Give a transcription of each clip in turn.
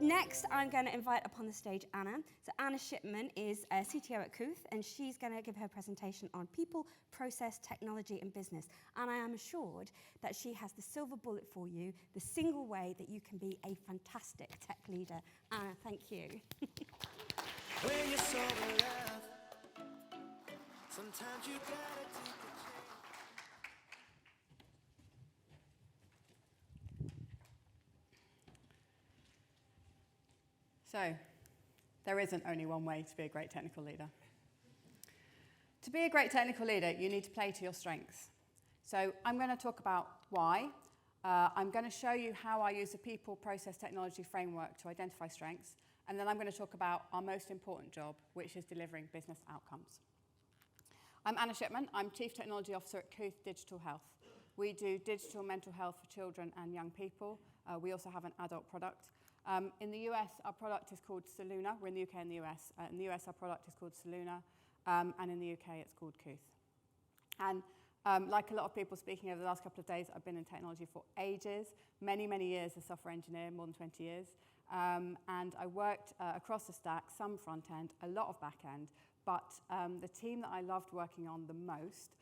Next, I'm going to invite up on the stage Anna. So Anna Shipman is a CTO at Kooth, and she's going to give her presentation on people, process, technology, and business. And I am assured that she has the silver bullet for you, the single way that you can be a fantastic tech leader. Anna, thank you. When you're so in love, sometimes you gotta take a chance. So, there isn't only one way to be a great technical leader. To be a great technical leader, you need to play to your strengths. So, I'm going to talk about why. I'm going to show you how I use the people, process, technology framework to identify strengths. And then I'm going to talk about our most important job, which is delivering business outcomes. I'm Anna Shipman. I'm Chief Technology Officer at Kooth Digital Health. We do digital mental health for children and young people. We also have an adult product. In the US, our product is called Saluna. We're in the UK and the US. In the US, our product is called Saluna. And in the UK, it's called Kooth. And like a lot of people speaking over the last couple of days, I've been in technology for ages, many, many years as a software engineer, more than 20 years. And I worked across the stack, some front end, a lot of back end. But the team that I loved working on the most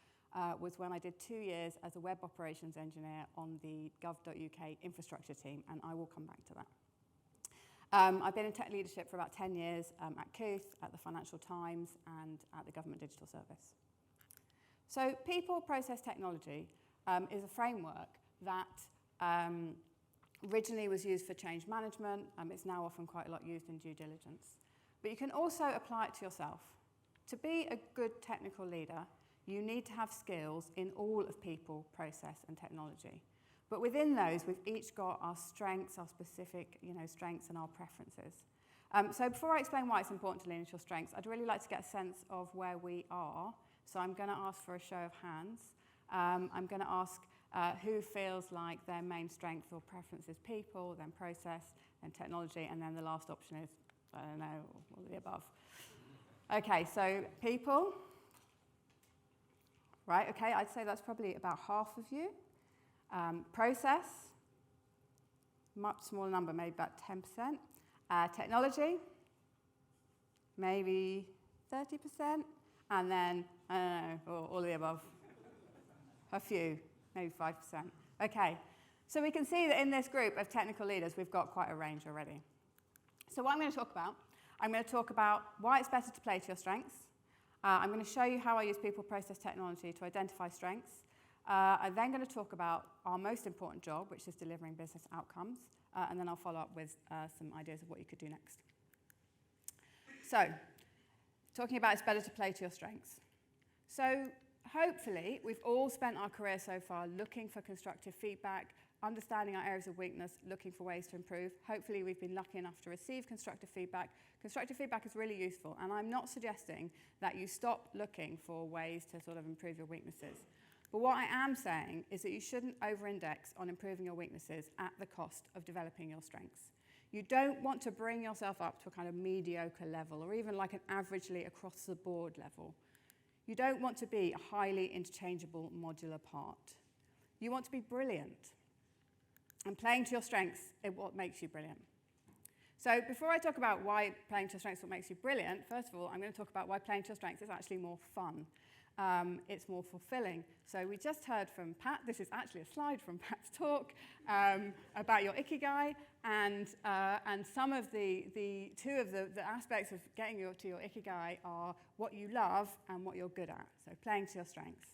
was when I did 2 years as a web operations engineer on the gov.uk infrastructure team, and I will come back to that. I've been in tech leadership for about 10 years at Kooth, at the Financial Times, and at the Government Digital Service. So people, process, technology is a framework that originally was used for change management. It's now often quite a lot used in due diligence. But you can also apply it to yourself. To be a good technical leader, you need to have skills in all of people, process, and technology. But within those, we've each got our strengths, our specific strengths, and our preferences. So before I explain why it's important to lean into your strengths, I'd really like to get a sense of where we are. So I'm going to ask for a show of hands. I'm going to ask who feels like their main strength or preference is people, then process, then technology, and then the last option is, I don't know, all of the above. Okay, so people. Right, okay, I'd say that's probably about half of you. Process, much smaller number, maybe about 10%. Technology, maybe 30%. And then, I don't know, all of the above. A few, maybe 5%. Okay, so we can see that in this group of technical leaders, we've got quite a range already. So what I'm going to talk about why it's better to play to your strengths. I'm going to show you how I use people, process, technology to identify strengths. I'm then going to talk about our most important job, which is delivering business outcomes. And then I'll follow up with some ideas of what you could do next. So, talking about it's better to play to your strengths. So, hopefully, we've all spent our career so far looking for constructive feedback, understanding our areas of weakness, looking for ways to improve. Hopefully, we've been lucky enough to receive constructive feedback. Constructive feedback is really useful, and I'm not suggesting that you stop looking for ways to sort of improve your weaknesses. But what I am saying is that you shouldn't over-index on improving your weaknesses at the cost of developing your strengths. You don't want to bring yourself up to a kind of mediocre level or even like an averagely across-the-board level. You don't want to be a highly interchangeable modular part. You want to be brilliant. And playing to your strengths is what makes you brilliant. So before I talk about why playing to your strengths is what makes you brilliant, first of all, I'm going to talk about why playing to your strengths is actually more fun. It's more fulfilling. So we just heard from Pat. This is actually a slide from Pat's talk about your ikigai, and some of the two of the aspects of getting to your ikigai are what you love and what you're good at. So playing to your strengths.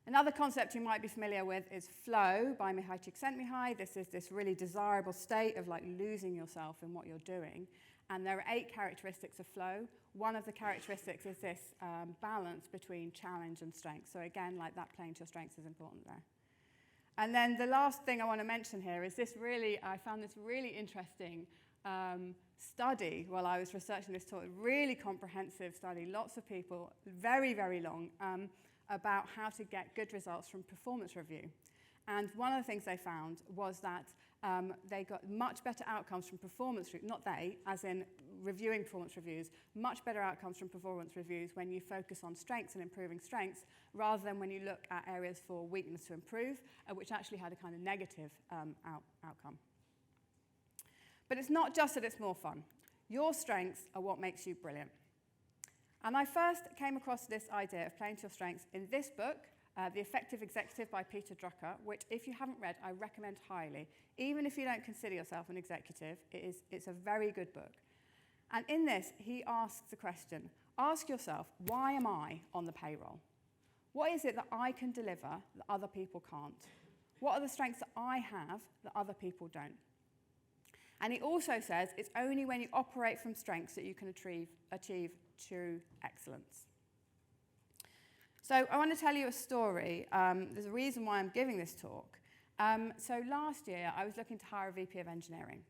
Another concept you might be familiar with is flow by Mihai Csikszentmihalyi. This is this really desirable state of like losing yourself in what you're doing. And there are 8 characteristics of flow. One of the characteristics is this balance between challenge and strength. So again, like that playing to your strengths is important there. And then the last thing I want to mention here is I found this really interesting study while I was researching this talk, a really comprehensive study, lots of people, very, very long, about how to get good results from performance review. And one of the things they found was that they got much better outcomes from performance reviews, not they, as in reviewing performance reviews, much better outcomes from performance reviews when you focus on strengths and improving strengths, rather than when you look at areas for weakness to improve, which actually had a kind of negative outcome. But it's not just that it's more fun. Your strengths are what makes you brilliant. And I first came across this idea of playing to your strengths in this book, The Effective Executive by Peter Drucker, which, if you haven't read, I recommend highly. Even if you don't consider yourself an executive, it's a very good book. And in this, he asks the question, ask yourself, why am I on the payroll? What is it that I can deliver that other people can't? What are the strengths that I have that other people don't? And he also says it's only when you operate from strengths that you can achieve true excellence. So I want to tell you a story. There's a reason why I'm giving this talk. So last year, I was looking to hire a VP of engineering.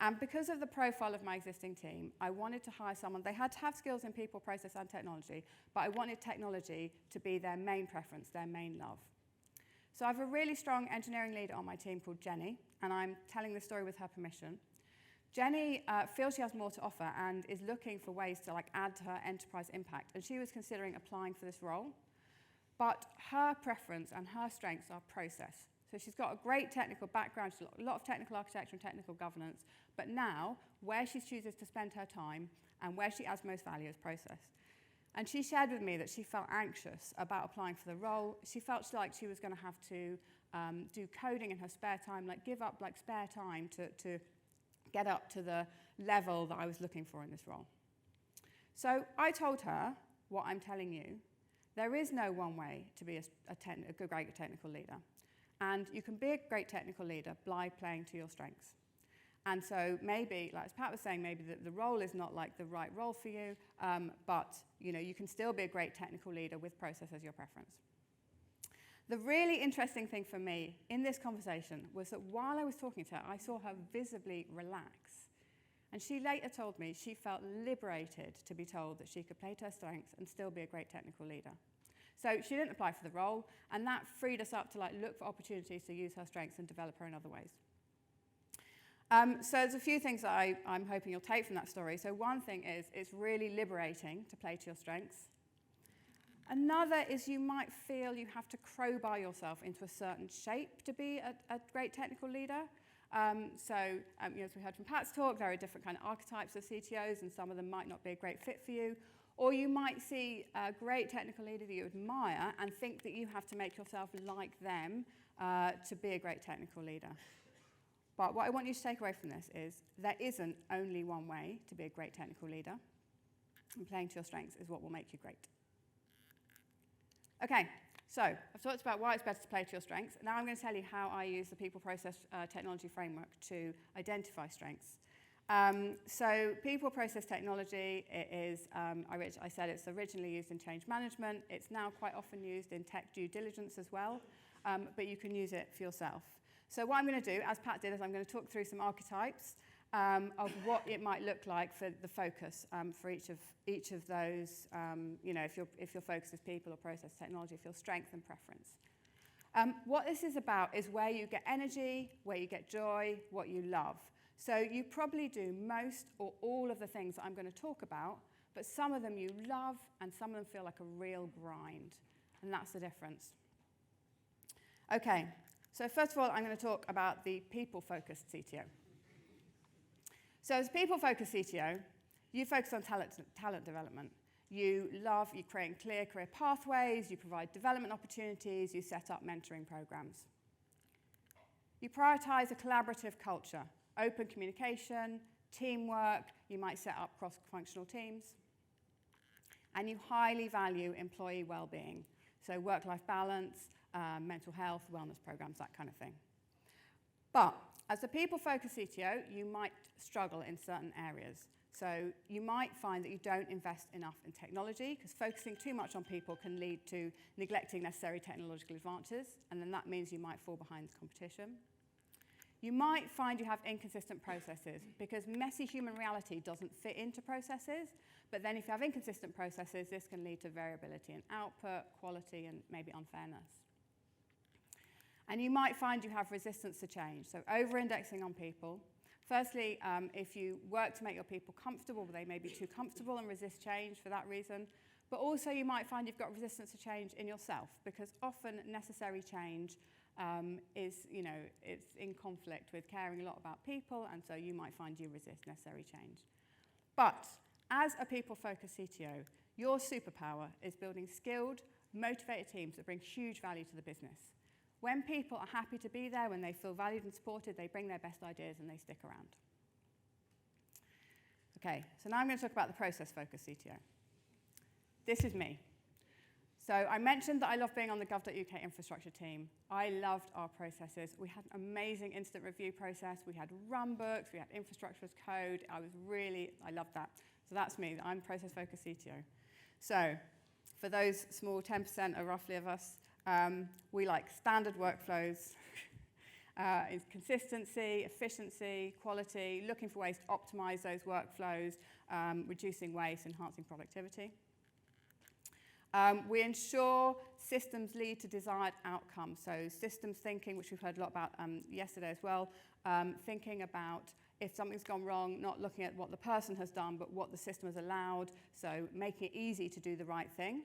And because of the profile of my existing team, I wanted to hire someone. They had to have skills in people, process, and technology, but I wanted technology to be their main preference, their main love. So I have a really strong engineering leader on my team called Jenny, and I'm telling this story with her permission. Jenny feels she has more to offer and is looking for ways to add to her enterprise impact, and she was considering applying for this role. But her preference and her strengths are process. So she's got a great technical background, she's got a lot of technical architecture and technical governance, but now where she chooses to spend her time and where she adds most value is process. And she shared with me that she felt anxious about applying for the role. She felt like she was going to have to do coding in her spare time, give up spare time to get up to the level that I was looking for in this role. So I told her what I'm telling you. There is no one way to be a great technical leader. And you can be a great technical leader by playing to your strengths. And so maybe, as Pat was saying, maybe the role is not the right role for you, but you can still be a great technical leader with process as your preference. The really interesting thing for me in this conversation was that while I was talking to her, I saw her visibly relax. And she later told me she felt liberated to be told that she could play to her strengths and still be a great technical leader. So she didn't apply for the role, and that freed us up to look for opportunities to use her strengths and develop her in other ways. So there's a few things that I'm hoping you'll take from that story. So one thing is it's really liberating to play to your strengths. Another is you might feel you have to crowbar yourself into a certain shape to be a great technical leader. As we heard from Pat's talk, there are different kind of archetypes of CTOs, and some of them might not be a great fit for you. Or you might see a great technical leader that you admire and think that you have to make yourself like them to be a great technical leader. But what I want you to take away from this is there isn't only one way to be a great technical leader, and playing to your strengths is what will make you great. Okay, so I've talked about why it's better to play to your strengths. Now I'm going to tell you how I use the People Process Technology Framework to identify strengths. So people process technology, it is, I said it's originally used in change management. It's now quite often used in tech due diligence as well, but you can use it for yourself. So what I'm going to do, as Pat did, is I'm going to talk through some archetypes of what it might look like for the focus for each of those, if your focus is people or process technology, if your strength and preference. What this is about is where you get energy, where you get joy, what you love. So you probably do most or all of the things that I'm going to talk about, but some of them you love and some of them feel like a real grind, and that's the difference. Okay, so first of all, I'm going to talk about the people-focused CTO. So as a people-focused CTO, you focus on talent development. You create clear career pathways, you provide development opportunities, you set up mentoring programs. You prioritize a collaborative culture. Open communication, teamwork, you might set up cross-functional teams. And you highly value employee well-being, so work-life balance, mental health, wellness programs, that kind of thing. But as a people-focused CTO, you might struggle in certain areas. So you might find that you don't invest enough in technology, because focusing too much on people can lead to neglecting necessary technological advances, and then that means you might fall behind the competition. You might find you have inconsistent processes because messy human reality doesn't fit into processes, but then if you have inconsistent processes, this can lead to variability in output, quality, and maybe unfairness. And you might find you have resistance to change, so over-indexing on people. Firstly, if you work to make your people comfortable, they may be too comfortable and resist change for that reason. But also you might find you've got resistance to change in yourself, because often necessary change is, it's in conflict with caring a lot about people, and so you might find you resist necessary change. But as a people-focused CTO, your superpower is building skilled, motivated teams that bring huge value to the business. When people are happy to be there, when they feel valued and supported, they bring their best ideas and they stick around. Okay, so now I'm going to talk about the process-focused CTO. This is me. So I mentioned that I love being on the gov.uk infrastructure team. I loved our processes. We had an amazing instant review process. We had runbooks. We had infrastructure as code. I loved that. So that's me. I'm process-focused CTO. So for those small 10% or roughly of us, we like standard workflows, consistency, efficiency, quality, looking for ways to optimize those workflows, reducing waste, enhancing productivity. We ensure systems lead to desired outcomes. So systems thinking, which we've heard a lot about yesterday as well, thinking about if something's gone wrong, not looking at what the person has done, but what the system has allowed, so making it easy to do the right thing.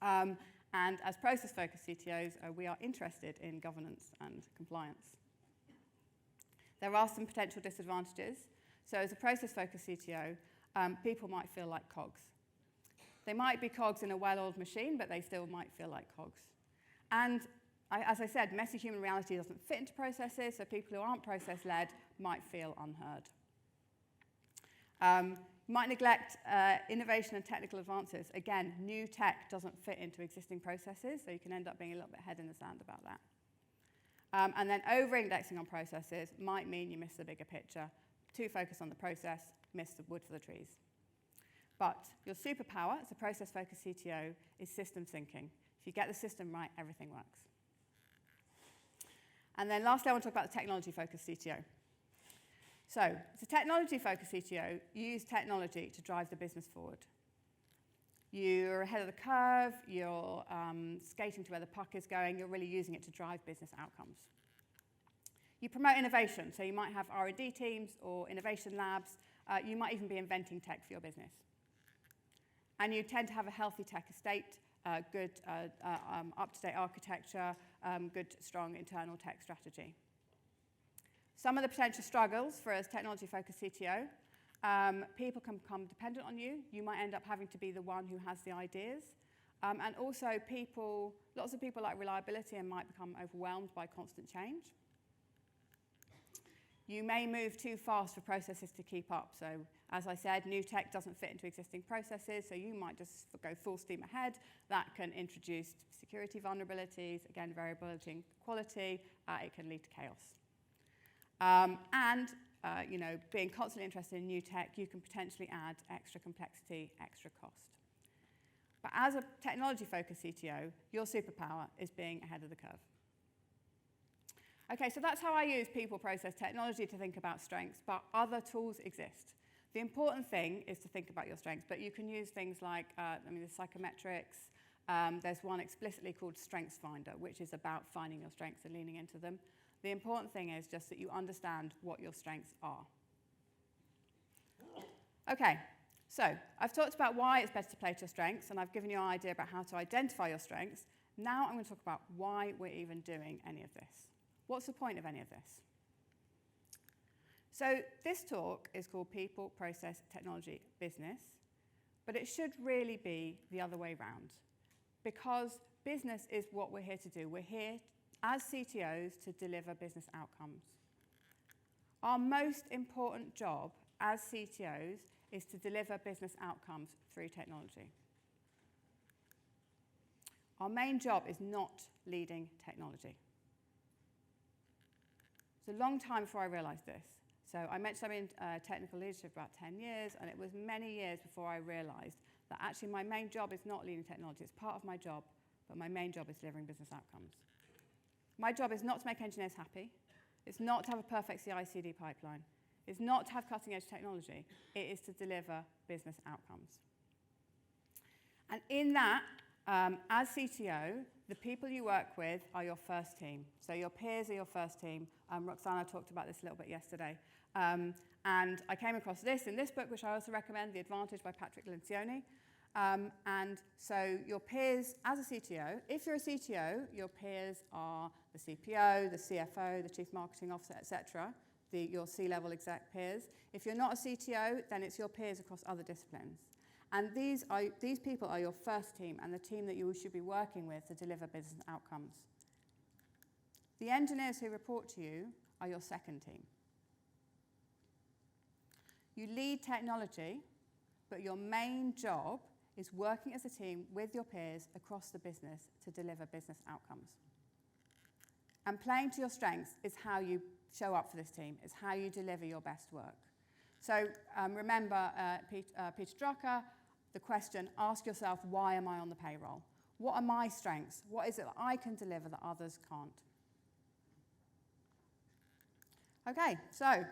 And as process-focused CTOs, we are interested in governance and compliance. There are some potential disadvantages. So as a process-focused CTO, people might feel like cogs. They might be cogs in a well-oiled machine, but they still might feel like cogs. And as I said, messy human reality doesn't fit into processes, so people who aren't process-led might feel unheard. You might neglect innovation and technical advances. Again, new tech doesn't fit into existing processes, so you can end up being a little bit head in the sand about that. And then over-indexing on processes might mean you miss the bigger picture. Too focused on the process, miss the wood for the trees. But your superpower as a process-focused CTO is systems thinking. If you get the system right, everything works. And then lastly, I want to talk about the technology-focused CTO. So, as a technology-focused CTO, you use technology to drive the business forward. You're ahead of the curve, you're skating to where the puck is going, you're really using it to drive business outcomes. You promote innovation, so you might have R&D teams or innovation labs. You might even be inventing tech for your business. And you tend to have a healthy tech estate, good up-to-date architecture, good, strong internal tech strategy. Some of the potential struggles for a technology-focused CTO, people can become dependent on you. You might end up having to be the one who has the ideas. And also lots of people like reliability and might become overwhelmed by constant change. You may move too fast for processes to keep up. So as I said, new tech doesn't fit into existing processes, so you might just go full steam ahead. That can introduce security vulnerabilities, again, variability in quality. It can lead to chaos. Being constantly interested in new tech, you can potentially add extra complexity, extra cost. But as a technology-focused CTO, your superpower is being ahead of the curve. Okay, so that's how I use people, process, technology to think about strengths, but other tools exist. The important thing is to think about your strengths, but you can use things like, the psychometrics. There's one explicitly called Strengths Finder, which is about finding your strengths and leaning into them. The important thing is just that you understand what your strengths are. Okay, so I've talked about why it's better to play to your strengths, and I've given you an idea about how to identify your strengths. Now I'm going to talk about why we're even doing any of this. What's the point of any of this? So this talk is called People, Process, Technology, Business, but it should really be the other way around, because business is what we're here to do. We're here as CTOs to deliver business outcomes. Our most important job as CTOs is to deliver business outcomes through technology. Our main job is not leading technology. It's a long time before I realized this. So I mentioned I'm in technical leadership for about 10 years, and it was many years before I realized that actually my main job is not leading technology. It's part of my job, but my main job is delivering business outcomes. My job is not to make engineers happy. It's not to have a perfect CI/CD pipeline. It's not to have cutting-edge technology. It is to deliver business outcomes. And in that, as CTO, the people you work with are your first team. So your peers are your first team. Roxana talked about this a little bit yesterday. And I came across this in this book, which I also recommend, The Advantage by Patrick Lencioni. And so your peers, as a CTO, if you're a CTO, your peers are the CPO, the CFO, the Chief Marketing Officer, etc., your C-level exec peers. If you're not a CTO, then it's your peers across other disciplines. And these people are your first team and the team that you should be working with to deliver business outcomes. The engineers who report to you are your second team. You lead technology, but your main job is working as a team with your peers across the business to deliver business outcomes. And playing to your strengths is how you show up for this team, is how you deliver your best work. So remember Peter Drucker, the question, ask yourself, why am I on the payroll? What are my strengths? What is it that I can deliver that others can't? Okay, so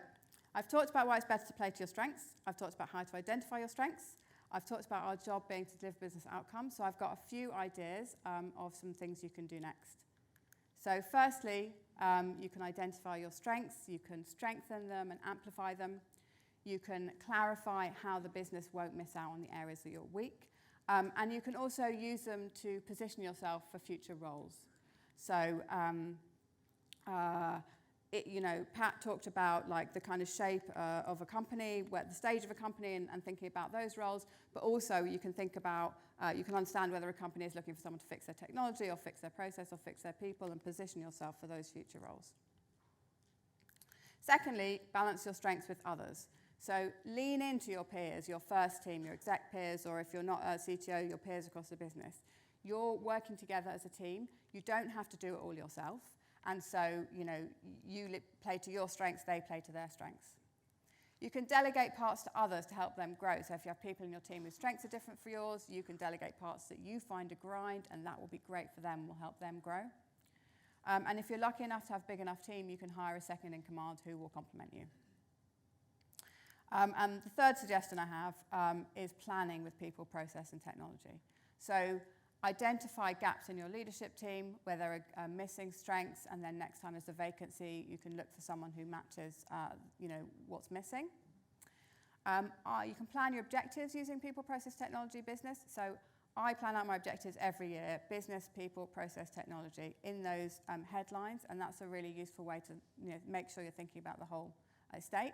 I've talked about why it's better to play to your strengths. I've talked about how to identify your strengths. I've talked about our job being to deliver business outcomes. So I've got a few ideas of some things you can do next. So firstly, you can identify your strengths. You can strengthen them and amplify them. You can clarify how the business won't miss out on the areas that you're weak. And you can also use them to position yourself for future roles. So Pat talked about like the kind of shape of a company, the stage of a company, and thinking about those roles. But also you can think about, you can understand whether a company is looking for someone to fix their technology or fix their process or fix their people, and position yourself for those future roles. Secondly, balance your strengths with others. So lean into your peers, your first team, your exec peers, or if you're not a CTO, your peers across the business. You're working together as a team. You don't have to do it all yourself. And so, you play to your strengths, they play to their strengths. You can delegate parts to others to help them grow. So if you have people in your team whose strengths are different for yours, you can delegate parts that you find a grind, and that will be great for them, will help them grow. And if you're lucky enough to have a big enough team, you can hire a second in command who will complement you. And the third suggestion I have is planning with people, process, and technology. So identify gaps in your leadership team where there are missing strengths, and then next time there's a vacancy, you can look for someone who matches what's missing. You can plan your objectives using people, process, technology, business. So I plan out my objectives every year, business, people, process, technology, in those headlines, and that's a really useful way to make sure you're thinking about the whole estate.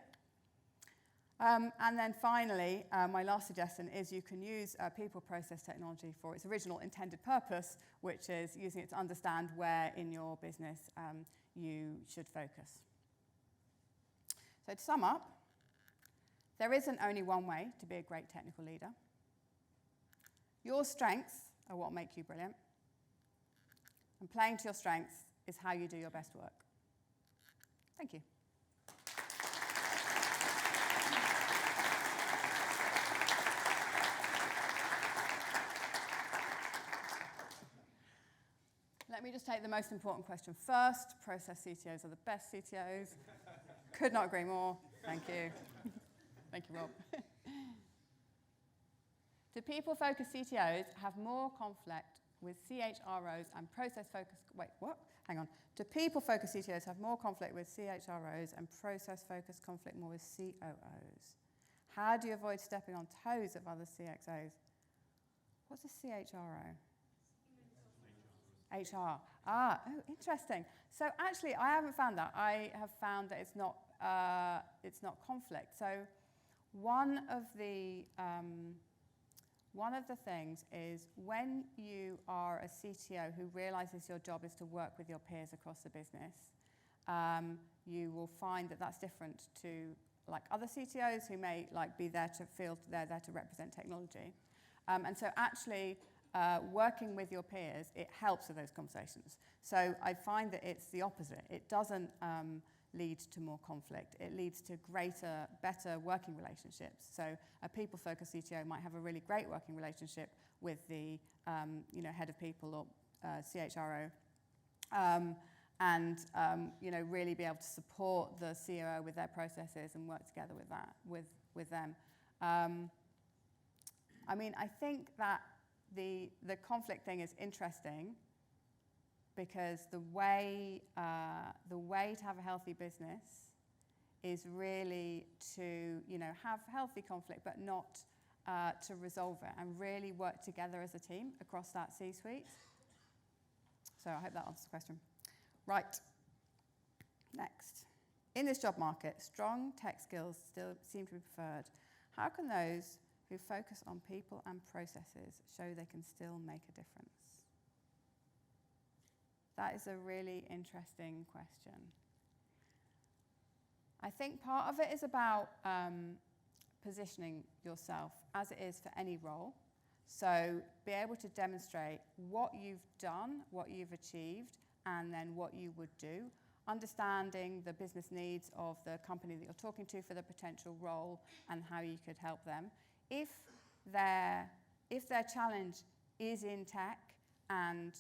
And then finally, my last suggestion is you can use people process technology for its original intended purpose, which is using it to understand where in your business you should focus. So to sum up, there isn't only one way to be a great technical leader. Your strengths are what make you brilliant. And playing to your strengths is how you do your best work. Thank you. Let me just take the most important question first. Process CTOs are the best CTOs. Could not agree more. Thank you. Thank you, Rob. Do people-focused CTOs have more conflict with CHROs and process-focused... Wait, what? Hang on. Do people-focused CTOs have more conflict with CHROs and process-focused conflict more with COOs? How do you avoid stepping on toes of other CXOs? What's a CHRO? HR. Oh, interesting. So actually, I haven't found that. I have found that it's not conflict. So one of the things is when you are a CTO who realizes your job is to work with your peers across the business, you will find that that's different to like other CTOs who may be there to feel they're there to represent technology. And so actually, working with your peers, it helps with those conversations. So I find that it's the opposite. It doesn't lead to more conflict. It leads to better working relationships. So a people-focused CTO might have a really great working relationship with the head of people or CHRO, and really be able to support the COO with their processes and work together with them. I think that the conflict thing is interesting because the way to have a healthy business is really to have healthy conflict, but not to resolve it and really work together as a team across that C-suite. So I hope that answers the question. Right, next. In this job market, strong tech skills still seem to be preferred. How can those who focus on people and processes show they can still make a difference? That is a really interesting question. I think part of it is about positioning yourself as it is for any role. So be able to demonstrate what you've done, what you've achieved, and then what you would do. Understanding the business needs of the company that you're talking to for the potential role and how you could help them. If their challenge is in tech and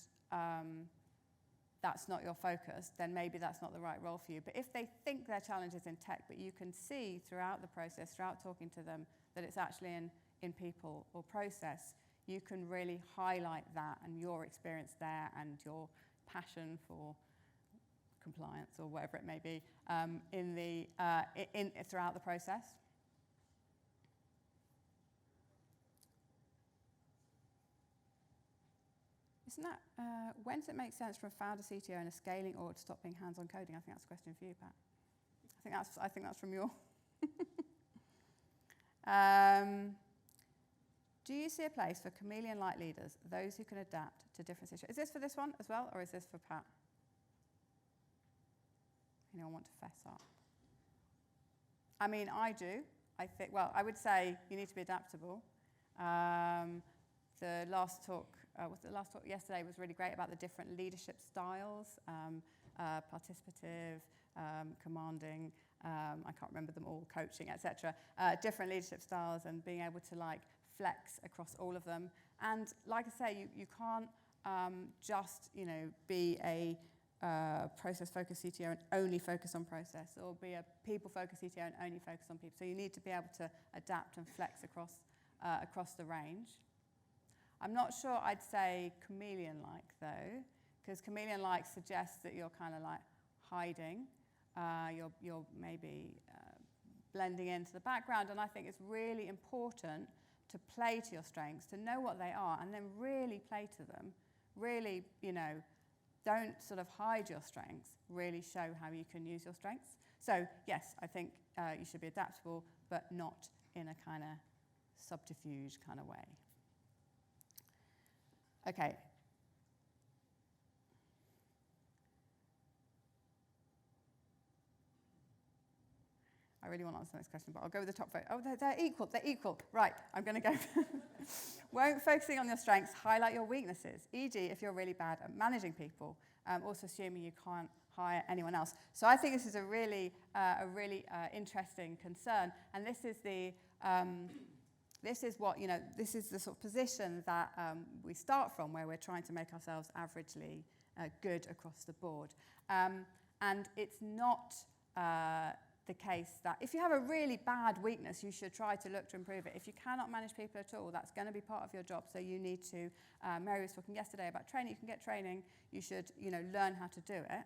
that's not your focus, then maybe that's not the right role for you. But if they think their challenge is in tech, but you can see throughout the process, throughout talking to them, that it's actually in people or process, you can really highlight that and your experience there and your passion for compliance or whatever it may be throughout the process. Isn't that, when does it make sense for a founder, CTO, and a scaling org to stop being hands-on coding? I think that's a question for you, Pat. I think that's from your. Do you see a place for chameleon-like leaders, those who can adapt to different situations? Is this for this one as well, or is this for Pat? Anyone want to fess up? I mean, I do. I would say you need to be adaptable. The last talk yesterday was really great about the different leadership styles, participative, commanding, I can't remember them all, coaching, etc. Different leadership styles and being able to flex across all of them. And like I say, you can't just be a process-focused CTO and only focus on process, or be a people-focused CTO and only focus on people. So you need to be able to adapt and flex across the range. I'm not sure I'd say chameleon-like, though, because chameleon-like suggests that you're kind of hiding. You're maybe blending into the background, and I think it's really important to play to your strengths, to know what they are, and then really play to them. Really, don't sort of hide your strengths, really show how you can use your strengths. So, yes, I think you should be adaptable, but not in a kind of subterfuge kind of way. Okay. I really want to answer the next question, but I'll go with the top vote. Oh, they're equal. They're equal. Right, I'm going to go. Won't focusing on your strengths highlight your weaknesses, e.g. if you're really bad at managing people, also assuming you can't hire anyone else. So I think this is a really interesting concern, and this is the this is the sort of position that we start from, where we're trying to make ourselves averagely good across the board. And it's not the case that if you have a really bad weakness, you should try to look to improve it. If you cannot manage people at all, that's going to be part of your job. So you need to, Mary was talking yesterday about training. You can get training. You should, learn how to do it.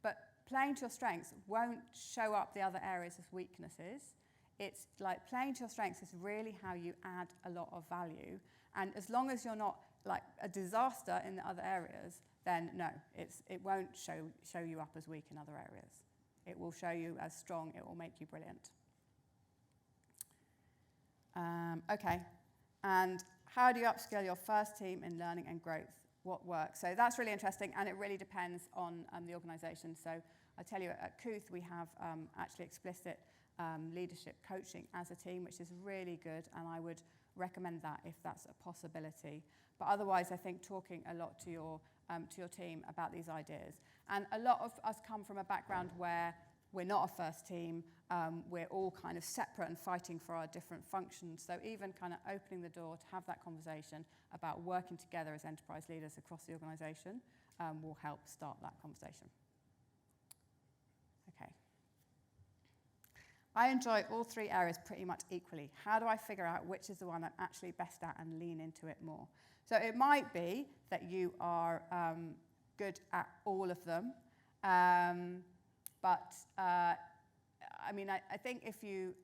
But playing to your strengths won't show up the other areas as weaknesses. It's like playing to your strengths is really how you add a lot of value. And as long as you're not like a disaster in the other areas, then no, it won't show you up as weak in other areas. It will show you as strong. It will make you brilliant. Okay, and how do you upskill your first team in learning and growth? What works? So that's really interesting, and it really depends on the organisation. So I tell you, at Kooth, we have actually explicit leadership coaching as a team, which is really good, and I would recommend that if that's a possibility. But otherwise, I think talking a lot to your team about these ideas. And a lot of us come from a background where we're not a first team. We're all kind of separate and fighting for our different functions. So even kind of opening the door to have that conversation about working together as enterprise leaders across the organisation will help start that conversation. Okay. I enjoy all three areas pretty much equally. How do I figure out which is the one I'm actually best at and lean into it more? So it might be that you are good at all of them, but I think if you,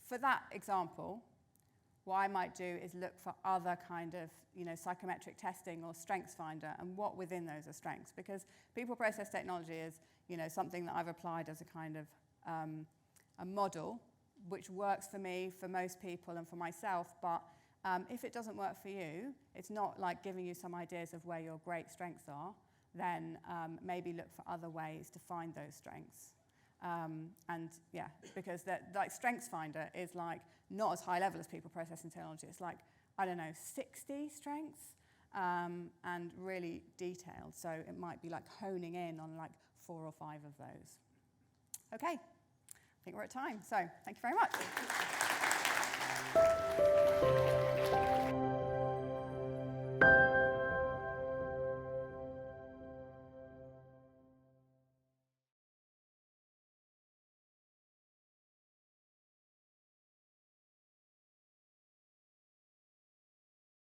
for that example, what I might do is look for other kind of, psychometric testing or strengths finder, and what within those are strengths. Because people process technology is, something that I've applied as a kind of a model, which works for me, for most people, and for myself. But if it doesn't work for you, it's not like giving you some ideas of where your great strengths are. Then maybe look for other ways to find those strengths. Because like Strengths Finder is like not as high level as people processing technology. It's like, 60 strengths and really detailed. So it might be like honing in on like 4 or 5 of those. Okay, I think we're at time. So thank you very much.